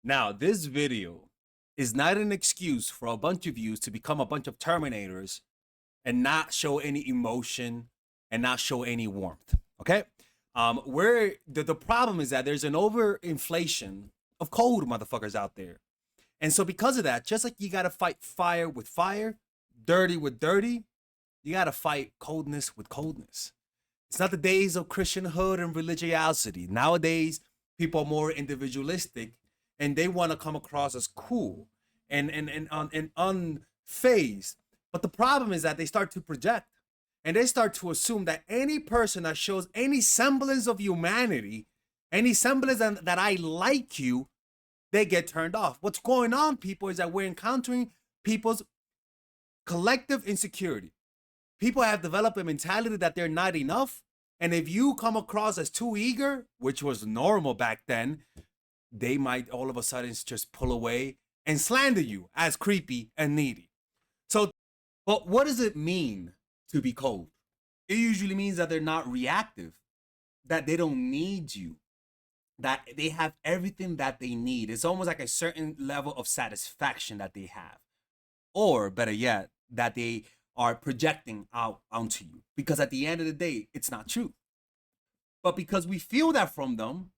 Now, this video is not an excuse for a bunch of you to become a bunch of Terminators and not show any emotion and not show any warmth. Okay? Where the problem is that there's an overinflation of cold motherfuckers out there. And so because of that, just like you gotta fight fire with fire, dirty with dirty, you gotta fight coldness with coldness. It's not the days of Christianhood and religiosity. Nowadays, people are more individualistic and they want to come across as cool and unfazed. But the problem is that they start to project and they start to assume that any person that shows any semblance of humanity, any semblance that I like you, they get turned off. What's going on, people, is that we're encountering people's collective insecurity. People have developed a mentality that they're not enough. And if you come across as too eager, which was normal back then, they might all of a sudden just pull away and slander you as creepy and needy. So, but what does it mean to be cold? It usually means that they're not reactive, that they don't need you, that they have everything that they need. It's almost like a certain level of satisfaction that they have. Or better yet, that they are projecting out onto you. Because at the end of the day, it's not true. But because we feel that from them,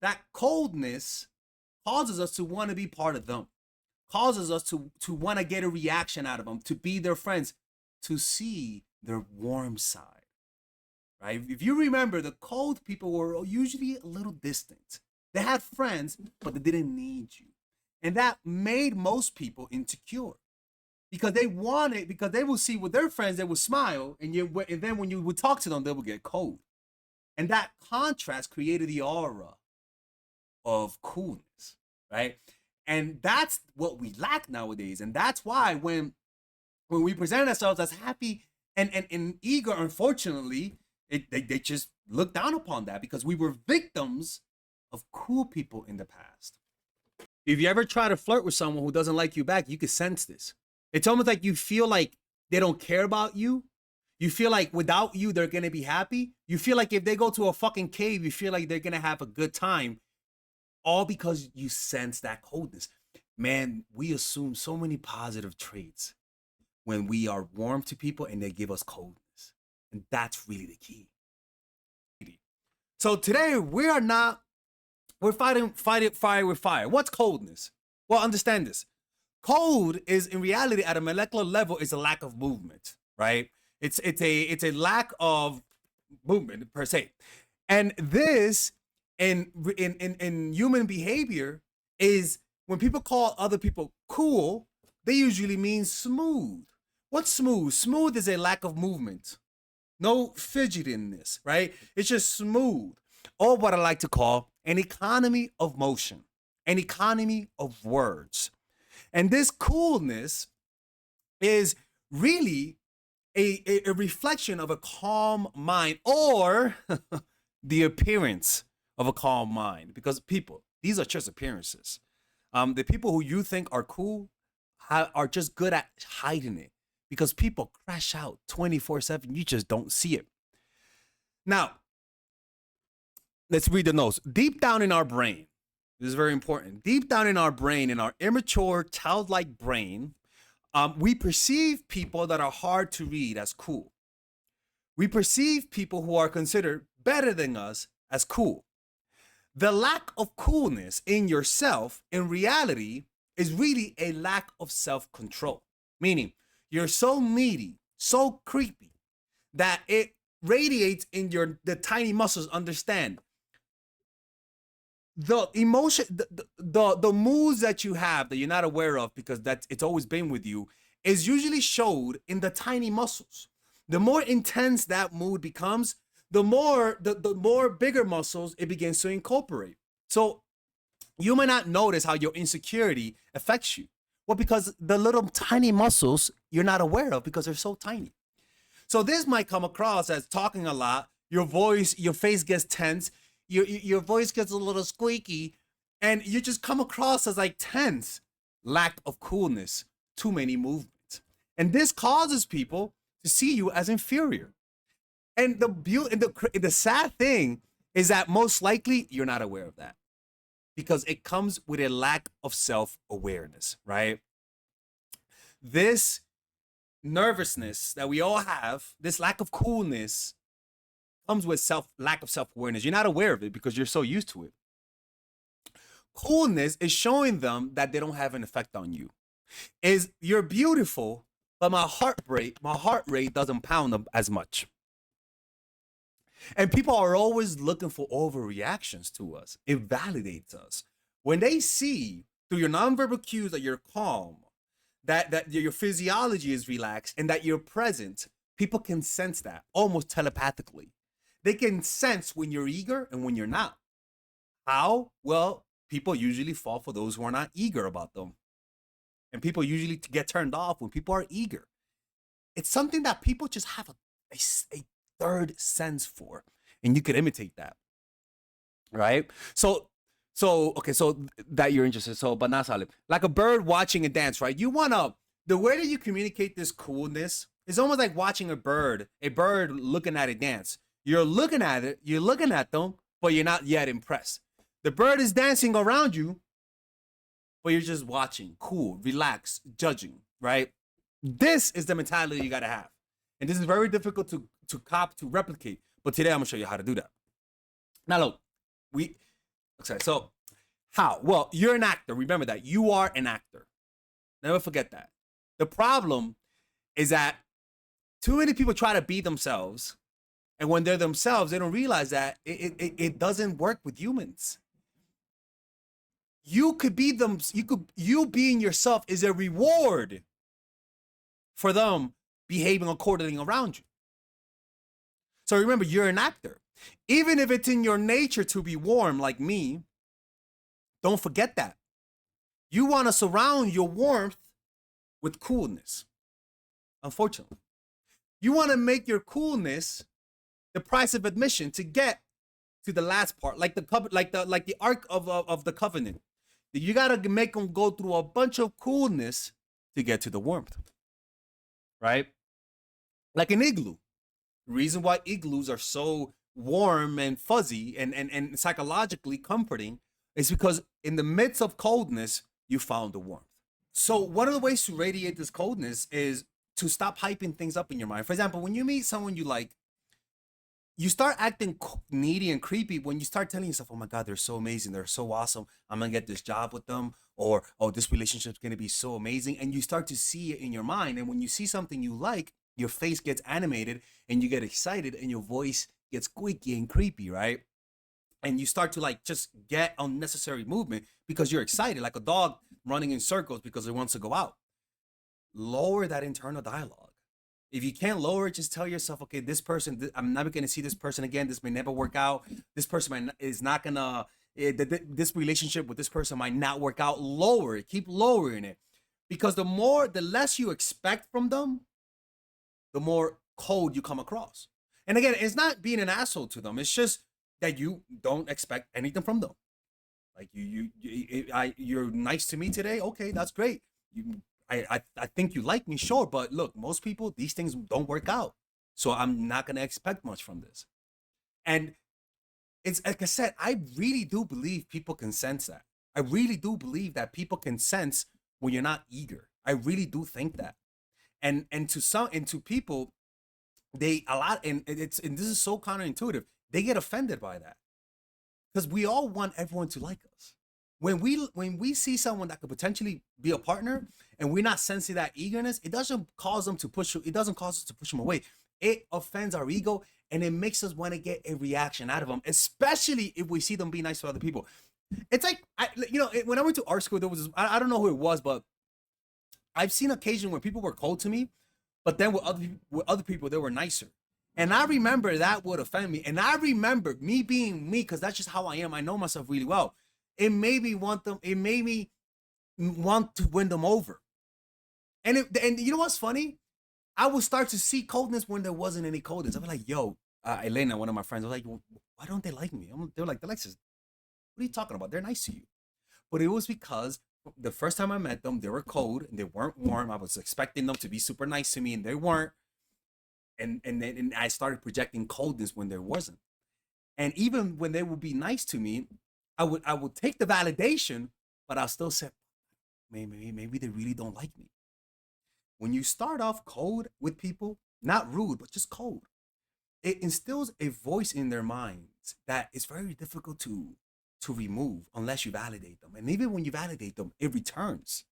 that coldness causes us to want to be part of them, causes us to want to get a reaction out of them, to be their friends, to see their warm side, right? If you remember, the cold people were usually a little distant. They had friends, but they didn't need you. And that made most people insecure because they wanted, because they would see with their friends, they would smile, and then when you would talk to them, they would get cold. And that contrast created the aura of coolness, right? And that's what we lack nowadays. And that's why when we present ourselves as happy and eager, unfortunately, they just look down upon that because we were victims of cool people in the past. If you ever try to flirt with someone who doesn't like you back, you can sense this. It's almost like you feel like they don't care about you. You feel like without you, they're going to be happy. You feel like if they go to a fucking cave, you feel like they're going to have a good time. All because you sense that coldness. Man, we assume so many positive traits when we are warm to people and they give us coldness. And that's really the key. So today we're fighting fire with fire. What's coldness? Well, understand this. Cold is in reality at a molecular level is a lack of movement, right? It's a lack of movement per se. And this in human behavior is when people call other people cool, they usually mean smooth. What's smooth? Smooth is a lack of movement. No fidgetiness, right? It's just smooth. Or what I like to call an economy of motion, an economy of words. And this coolness is really a reflection of a calm mind or the appearance of a calm mind. Because people, these are just appearances. The people who you think are cool are just good at hiding it because people crash out 24/7. You just don't see it. Now, let's read the notes. Deep down in our brain, this is very important. Deep down in our brain, in our immature, childlike brain, we perceive people that are hard to read as cool. We perceive people who are considered better than us as cool. The lack of coolness in yourself, in reality, is really a lack of self-control. Meaning, you're so needy, so creepy, that it radiates in the tiny muscles. Understand, the emotion, the moods that you have that you're not aware of because it's always been with you is usually showed in the tiny muscles. The more intense that mood becomes, the more bigger muscles it begins to incorporate. So you may not notice how your insecurity affects you. Well, because the little tiny muscles you're not aware of because they're so tiny. So this might come across as talking a lot, your voice, your face gets tense, your voice gets a little squeaky, and you just come across as like tense, lack of coolness, too many movements. And this causes people to see you as inferior. And the sad thing is that most likely you're not aware of that. because it comes with a lack of self-awareness, right? This nervousness that we all have, this lack of coolness, comes with lack of self-awareness. You're not aware of it because you're so used to it. Coolness is showing them that they don't have an effect on you. Is you're beautiful, but my heart rate doesn't pound as much. And people are always looking for overreactions to us. It validates us. When they see through your nonverbal cues that you're calm, that your physiology is relaxed, and that you're present, people can sense that almost telepathically. They can sense when you're eager and when you're not. How? Well, people usually fall for those who are not eager about them. And people usually get turned off when people are eager. It's something that people just have a third sense for. And you could imitate that. Right? So that you're interested. So, but not solid. Like a bird watching a dance, right? The way that you communicate this coolness is almost like watching a bird looking at a dance. You're looking at it, you're looking at them, but you're not yet impressed. The bird is dancing around you, but you're just watching, cool, relaxed, judging, right? This is the mentality you gotta have. And this is very difficult to replicate. But today I'm gonna show you how to do that. Now look, so how? Well, you're an actor. Remember that. You are an actor. Never forget that. The problem is that too many people try to be themselves. And when they're themselves, they don't realize that it doesn't work with humans. You could be them. You being yourself is a reward for them behaving accordingly around you. So remember, you're an actor. Even if it's in your nature to be warm like me, don't forget that. You want to surround your warmth with coolness. Unfortunately, you want to make your coolness the price of admission to get to the last part, like the ark of the covenant. You gotta make them go through a bunch of coolness to get to the warmth, right? Like an igloo. The reason why igloos are so warm and fuzzy and psychologically comforting is because in the midst of coldness, you found the warmth. So one of the ways to radiate this coldness is to stop hyping things up in your mind. For example, when you meet someone you like, you start acting needy and creepy when you start telling yourself, oh my God, they're so amazing. They're so awesome. I'm going to get this job with them. Or, oh, this relationship's going to be so amazing. And you start to see it in your mind. And when you see something you like, your face gets animated and you get excited and your voice gets squeaky and creepy, right? And you start to like just get unnecessary movement because you're excited, like a dog running in circles because it wants to go out. Lower that internal dialogue. If you can't lower it, just tell yourself, okay, this person, I'm never going to see this person again. This may never work out. This person is not going to, this relationship with this person might not work out. Lower it. Keep lowering it. Because the less you expect from them, the more cold you come across. And again, it's not being an asshole to them. It's just that you don't expect anything from them. Like you're nice to me today. Okay, that's great. I think you like me, sure, but look, most people, these things don't work out. So I'm not going to expect much from this. And it's like I said, I really do believe people can sense that. I really do believe that people can sense when you're not eager. I really do think that. And to people, and this is so counterintuitive, they get offended by that. Because we all want everyone to like us. When we see someone that could potentially be a partner and we're not sensing that eagerness, it doesn't cause us to push them away. It offends our ego and it makes us want to get a reaction out of them, especially if we see them be nice to other people. It's like, when I went to art school, there was I don't know who it was, but I've seen occasion where people were cold to me, but then with other people, they were nicer. And I remember that would offend me. And I remember me being me, because that's just how I am. I know myself really well. It made me want them. It made me want to win them over. And you know what's funny? I would start to see coldness when there wasn't any coldness. I'd be like, yo, Elena, one of my friends, I was like, well, why don't they like me? They're like, Alexis, what are you talking about? They're nice to you. But it was because the first time I met them, they were cold and they weren't warm. I was expecting them to be super nice to me and they weren't. And I started projecting coldness when there wasn't. And even when they would be nice to me, I would take the validation, but I'll still say, maybe they really don't like me. When you start off cold with people, not rude, but just cold, it instills a voice in their minds that is very difficult to remove unless you validate them. And even when you validate them, it returns.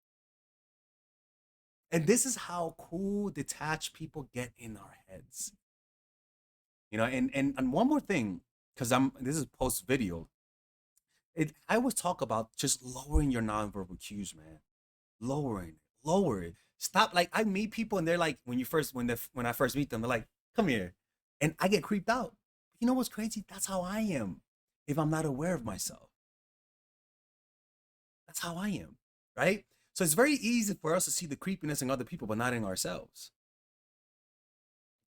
And this is how cool, detached people get in our heads. And one more thing, because this is post video. I always talk about just lowering your nonverbal cues, man. Lower it. Stop. Like I meet people and they're like, when I first meet them, they're like, come here. And I get creeped out. You know what's crazy? That's how I am if I'm not aware of myself. That's how I am, right? So it's very easy for us to see the creepiness in other people, but not in ourselves.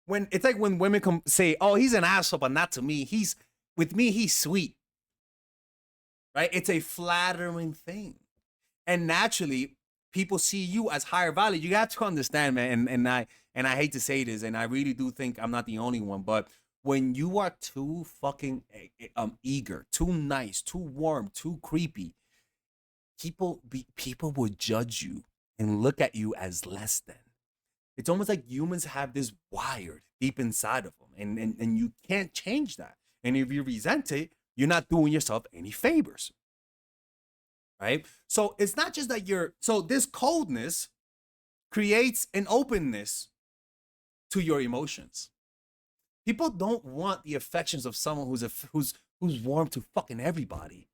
When it's like when women come say, "Oh, he's an asshole," but not to me. With me, he's sweet, right? It's a flattering thing, and naturally, people see you as higher value. You have to understand, man. And I hate to say this, and I really do think I'm not the only one, but when you are too fucking eager, too nice, too warm, too creepy, people will judge you and look at you as less than. It's almost like humans have this wired deep inside of them, and you can't change that. And if you resent it, you're not doing yourself any favors, right? So it's not just that so this coldness creates an openness to your emotions. People don't want the affections of someone who's warm to fucking everybody.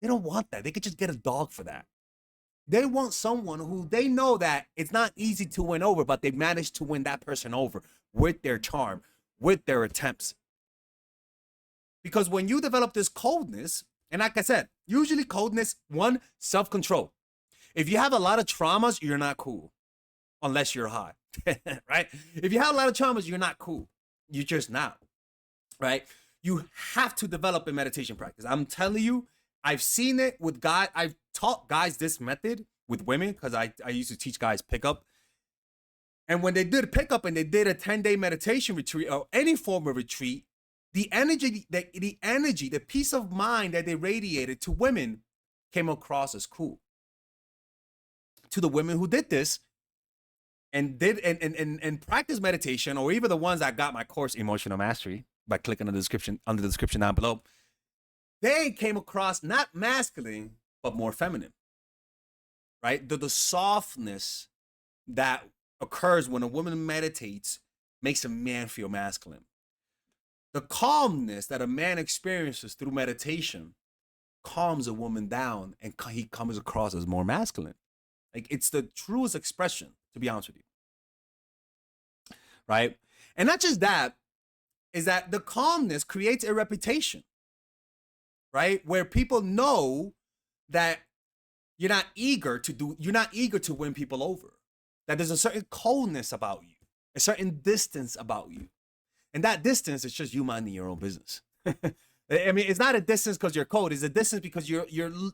They don't want that. They could just get a dog for that. They want someone who they know that it's not easy to win over, but they managed to win that person over with their charm, with their attempts. Because when you develop this coldness, and like I said, usually coldness, one, self-control. If you have a lot of traumas, you're not cool. Unless you're high, right? If you have a lot of traumas, you're not cool. You're just not, right? You have to develop a meditation practice. I'm telling you, I've seen it with guys. I've taught guys this method with women because I used to teach guys pickup. And when they did pickup and they did a 10-day meditation retreat or any form of retreat, the energy, the peace of mind that they radiated to women came across as cool. To the women who did this and practice meditation, or even the ones that got my course Emotional Mastery by clicking on the description down below, they came across not masculine, but more feminine, right? The softness that occurs when a woman meditates makes a man feel masculine. The calmness that a man experiences through meditation calms a woman down, and he comes across as more masculine. Like it's the truest expression, to be honest with you, right? And not just that, is that the calmness creates a reputation, right? Where people know that you're not eager to win people over, that there's a certain coldness about you, a certain distance about you. And that distance is just you minding your own business. I mean, it's not a distance because you're cold. It's a distance because you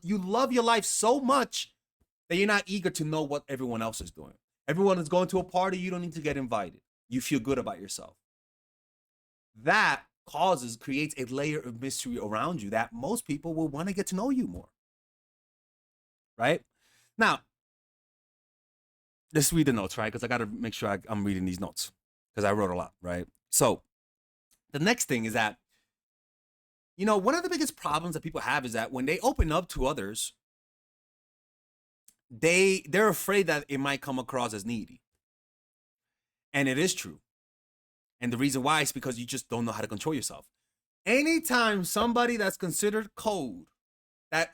love your life so much that you're not eager to know what everyone else is doing. Everyone is going to a party, you don't need to get invited. You feel good about yourself. That creates a layer of mystery around you that most people will want to get to know you more. Right? Now, let's read the notes, right? Because I got to make sure I'm reading these notes because I wrote a lot, right? So the next thing is that, one of the biggest problems that people have is that when they open up to others, they're afraid that it might come across as needy. And it is true. And the reason why is because you just don't know how to control yourself. Anytime somebody that's considered cold, that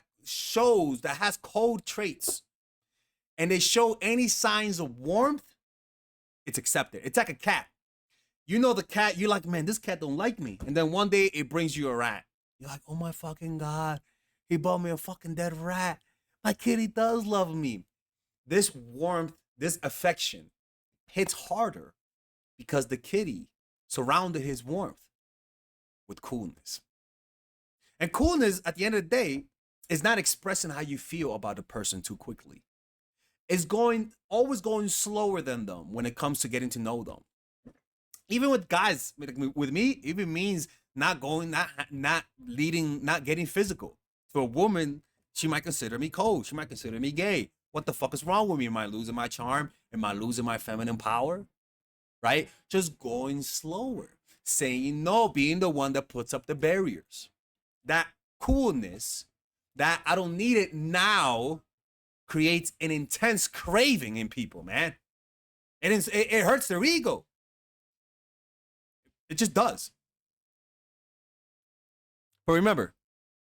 has cold traits, and they show any signs of warmth, it's accepted. It's like a cat. The cat, you're like, man, this cat don't like me. And then one day it brings you a rat. You're like, oh my fucking God, he bought me a fucking dead rat. My kitty does love me. This warmth, this affection hits harder because the kitty surrounded his warmth with coolness. And coolness, at the end of the day, is not expressing how you feel about a person too quickly. It's always going slower than them when it comes to getting to know them. Even with guys, with me, even means not leading, not getting physical For a woman, she might consider me cold. She might consider me gay. What the fuck is wrong with me? Am I losing my charm? Am I losing my feminine power? Right? Just going slower, saying no, being the one that puts up the barriers. That coolness, that I don't need it now, creates an intense craving in people, man. It hurts their ego. It just does. But remember,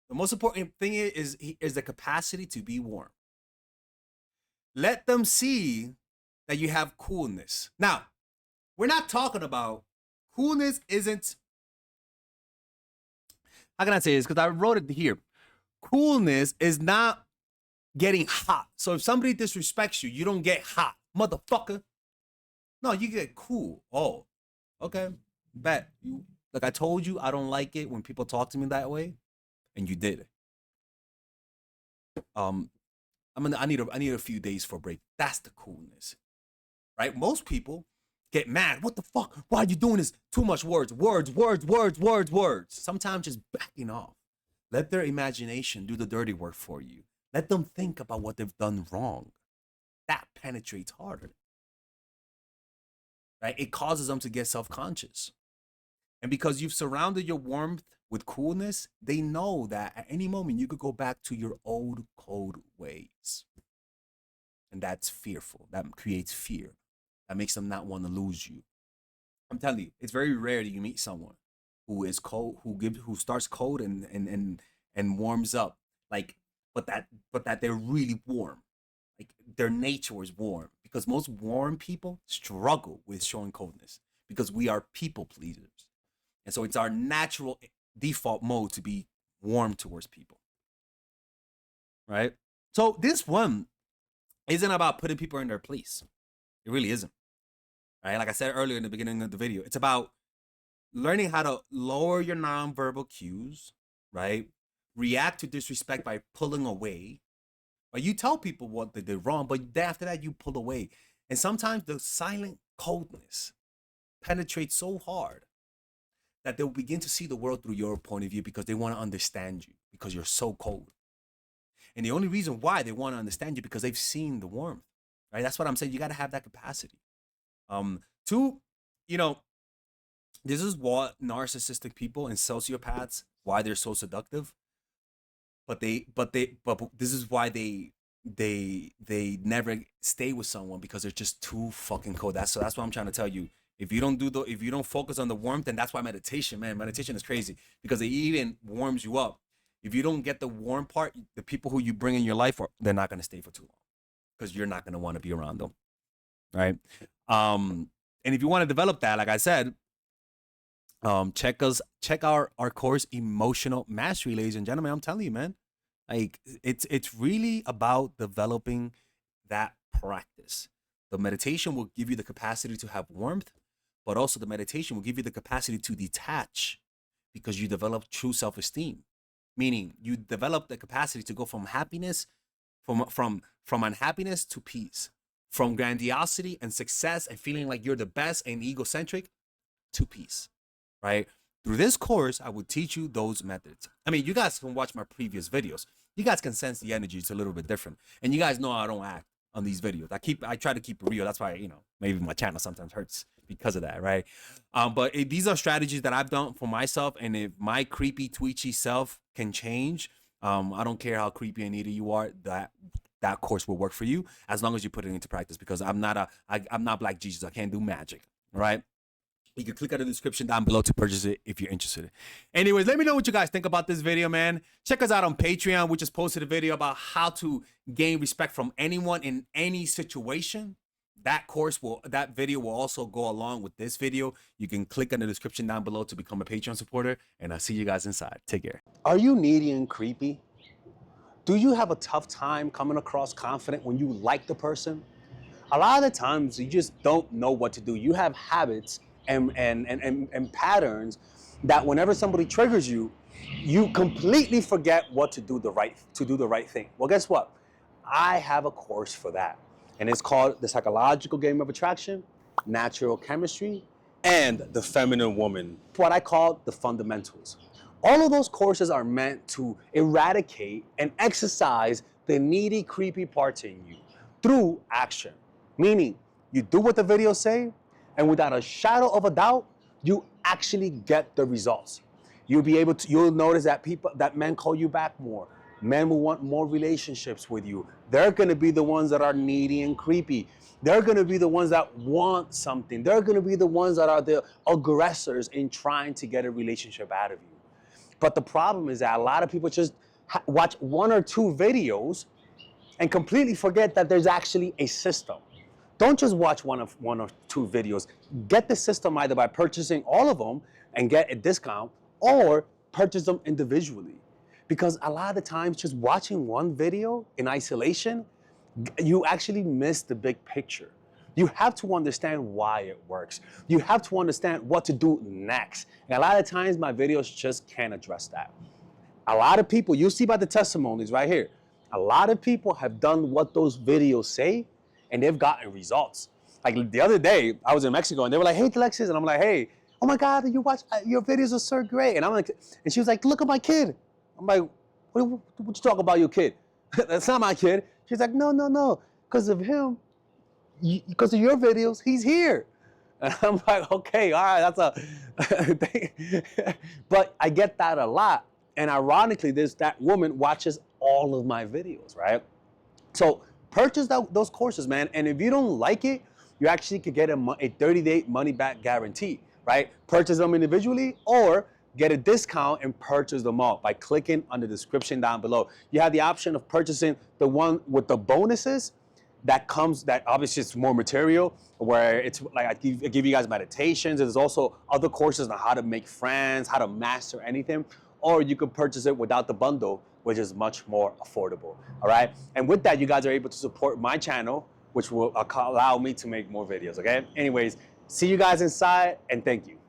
the most important thing is the capacity to be warm. Let them see that you have coolness. Now, we're not talking about coolness isn't, how can I say this? Because I wrote it here. Coolness is not getting hot. So if somebody disrespects you, you don't get hot, motherfucker. No, you get cool. Oh, okay. Bet. You, like I told you, I don't like it when people talk to me that way, and you did it. I need a few days for a break. That's the coolness, right? Most people get mad. What the fuck? Why are you doing this? Too much words. Sometimes just backing off. Let their imagination do the dirty work for you. Let them think about what they've done wrong. That penetrates harder, right? It causes them to get self-conscious. And because you've surrounded your warmth with coolness, they know that at any moment you could go back to your old cold ways. And that's fearful. That creates fear. That makes them not want to lose you. I'm telling you, it's very rare that you meet someone who is cold, who starts cold and warms up. Like, but that they're really warm. Like their nature is warm. Because most warm people struggle with showing coldness because we are people pleasers. And so it's our natural default mode to be warm towards people. Right? So this one isn't about putting people in their place. It really isn't. Right? Like I said earlier in the beginning of the video, it's about learning how to lower your nonverbal cues, right? React to disrespect by pulling away. Or you tell people what they did wrong, but after that you pull away. And sometimes the silent coldness penetrates so hard that they'll begin to see the world through your point of view because they want to understand you because you're so cold. And the only reason why they want to understand you because they've seen the warmth, right? That's what I'm saying. You got to have that capacity. Two, this is what narcissistic people and sociopaths, why they're so seductive. But this is why they never stay with someone because they're just too fucking cold. That's what I'm trying to tell you. If you don't focus on the warmth, then that's why meditation is crazy because it even warms you up. If you don't get the warm part, the people who you bring in your life, they're not going to stay for too long because you're not going to want to be around them, right? And if you want to develop that, like I said, check our course, Emotional Mastery, ladies and gentlemen. I'm telling you, man, like it's really about developing that practice. The meditation will give you the capacity to have warmth, but also the meditation will give you the capacity to detach because you develop true self-esteem. Meaning you develop the capacity to go from happiness, from unhappiness to peace, from grandiosity and success and feeling like you're the best and egocentric to peace, right? Through this course, I would teach you those methods. I mean, you guys can watch my previous videos. You guys can sense the energy. It's a little bit different. And you guys know I don't act on these videos. I try to keep it real. That's why, maybe my channel sometimes hurts because of that, right? But these are strategies that I've done for myself. And if my creepy, twitchy self can change, I don't care how creepy and needy you are, that course will work for you as long as you put it into practice because I'm not Black Jesus. I can't do magic, right? You can click on the description down below to purchase it if you're interested. Anyways, let me know what you guys think about this video, man. Check us out on Patreon. We just posted a video about how to gain respect from anyone in any situation. That video will also go along with this video. You can click on the description down below to become a Patreon supporter, and I'll see you guys inside. Take care. Are you needy and creepy? Do you have a tough time coming across confident when you like the person? A lot of the times you just don't know what to do. You have habits and patterns that whenever somebody triggers you, you completely forget what to do the right thing. Well, guess what? I have a course for that. And it's called The Psychological Game of Attraction, Natural Chemistry, and the Feminine Woman. What I call the fundamentals. All of those courses are meant to eradicate and exercise the needy, creepy parts in you through action. Meaning, you do what the videos say, and without a shadow of a doubt, you actually get the results. You'll notice that men call you back more. Men will want more relationships with you. They're gonna be the ones that are needy and creepy. They're gonna be the ones that want something. They're gonna be the ones that are the aggressors in trying to get a relationship out of you. But the problem is that a lot of people just watch one or two videos and completely forget that there's actually a system. Don't just watch one or two videos. Get the system either by purchasing all of them and get a discount, or purchase them individually. Because a lot of the times, just watching one video in isolation, you actually miss the big picture. You have to understand why it works. You have to understand what to do next. And a lot of times, my videos just can't address that. A lot of people, you see by the testimonies right here, a lot of people have done what those videos say, and they've gotten results. Like the other day, I was in Mexico, and they were like, "Hey, Alexis," and I'm like, "Hey, oh my God, your videos are so great." And I'm like, and she was like, "Look at my kid." I'm like, "What you talk about your kid? That's not my kid." She's like, "No, because of him, because of your videos, he's here." And I'm like, "Okay, all right, that's a thing." But I get that a lot. And ironically, that woman watches all of my videos, right? So purchase those courses, man. And if you don't like it, you actually could get a 30-day money-back guarantee, right? Purchase them individually, or get a discount and purchase them all by clicking on the description down below. You have the option of purchasing the one with the bonuses that obviously it's more material, where it's like I give you guys meditations. There's also other courses on how to make friends, how to master anything, or you could purchase it without the bundle, which is much more affordable. All right, and with that, you guys are able to support my channel, which will allow me to make more videos. Okay, anyways, see you guys inside, and thank you.